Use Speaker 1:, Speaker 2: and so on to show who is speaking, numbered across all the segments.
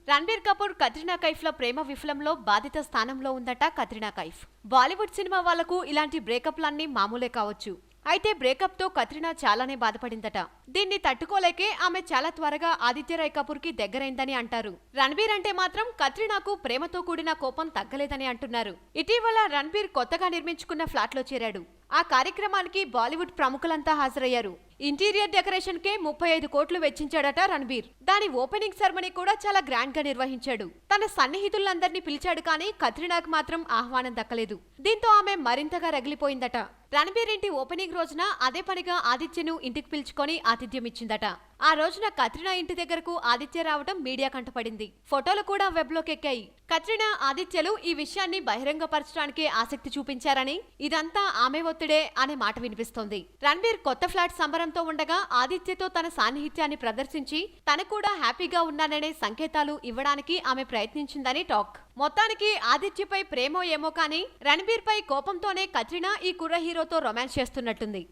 Speaker 1: రణబీర్ కపూర్ కత్రినా కైఫ్ ల ప్రేమ విఫలంలో బాధిత స్థానంలో ఉందట కత్రినా కైఫ్. బాలీవుడ్ సినిమా వాళ్లకు ఇలాంటి బ్రేకప్లన్నీ మామూలే కావచ్చు. అయితే బ్రేకప్ తో కత్రినా చాలానే బాధపడిందట. దీన్ని తట్టుకోలేకే ఆమె చాలా త్వరగా ఆదిత్య రాయ్ కపూర్ కి దగ్గరైందని అంటారు. రణబీర్ అంటే మాత్రం కత్రినాకు ప్రేమతో కూడిన కోపం తగ్గలేదని అంటున్నారు. ఇటీవల రణబీర్ కొత్తగా నిర్మించుకున్న ఫ్లాట్ లో చేరాడు. ఆ కార్యక్రమానికి బాలీవుడ్ ప్రముఖులంతా హాజరయ్యారు. ఇంటీరియర్ డెకరేషన్ కే 35 కోట్లు వెచ్చించాడట రణబీర్. దాని ఓపెనింగ్ సెరమనీ కూడా చాలా గ్రాండ్ గా నిర్వహించాడు. తన సన్నిహితులందరినీ పిలిచాడు కానీ కత్రినాకు మాత్రం ఆహ్వానం దక్కలేదు. దీంతో ఆమె మరింతగా రగిలిపోయిందట. రణబీర్ ఇంటి ఓపెనింగ్ రోజున అదే పనిగా ఆదిత్యను ఇంటికి పిలుచుకొని ఆతిథ్యం ఇచ్చిందట. ఆ రోజున కత్రినా ఇంటి దగ్గరకు ఆదిత్య రావడం మీడియా కంటపడింది. ఫోటోలు కూడా వెబ్ లోకెక్కాయి. కత్రినా, ఆదిత్యలు ఈ విషయాన్ని బహిరంగపరచడానికి ఆసక్తి చూపించారని, ఇదంతా ఆమె ఒత్తిడే అనే మాట వినిపిస్తోంది. రణబీర్ కొత్త ఫ్లాట్ సంబరంతో ఉండగా ఆదిత్యతో తన సాన్నిహిత్యాన్ని ప్రదర్శించి తను కూడా హ్యాపీగా ఉన్నాననే సంకేతాలు ఇవ్వడానికి ఆమె ప్రయత్నించిందని టాక్. మొత్తానికి ఆదిత్యపై ప్రేమో ఏమో కానీ రణబీర్ పై కోపంతోనే కత్రినా ఈ కుర్ర హీరోతో రొమాన్స్ చేస్తున్నట్టుంది.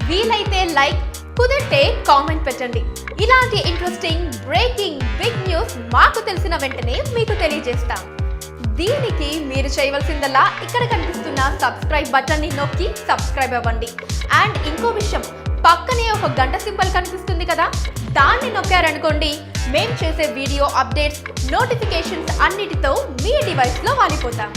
Speaker 2: వీలైతే లైక్, కుదిరితే కామెంట్ పెట్టండి. ఇలాంటి ఇంట్రెస్టింగ్ బ్రేకింగ్ బిగ్ న్యూస్ మాకు తెలిసిన వెంటనే మీకు తెలియజేస్తాం. దీనికి మీరు చేయవలసిందల్లా ఇక్కడ కనిపిస్తున్న సబ్స్క్రైబ్ బటన్ ని నొక్కి సబ్స్క్రైబ్ అవ్వండి. అండ్ ఇంకో విషయం, పక్కనే ఒక గంట సింబల్ కనిపిస్తుంది కదా, దాన్ని నొక్కారనుకోండి మేం చేసే వీడియో అప్డేట్స్, నోటిఫికేషన్స్ అన్నిటితో మీ డివైస్ లో వాలిపోతాం.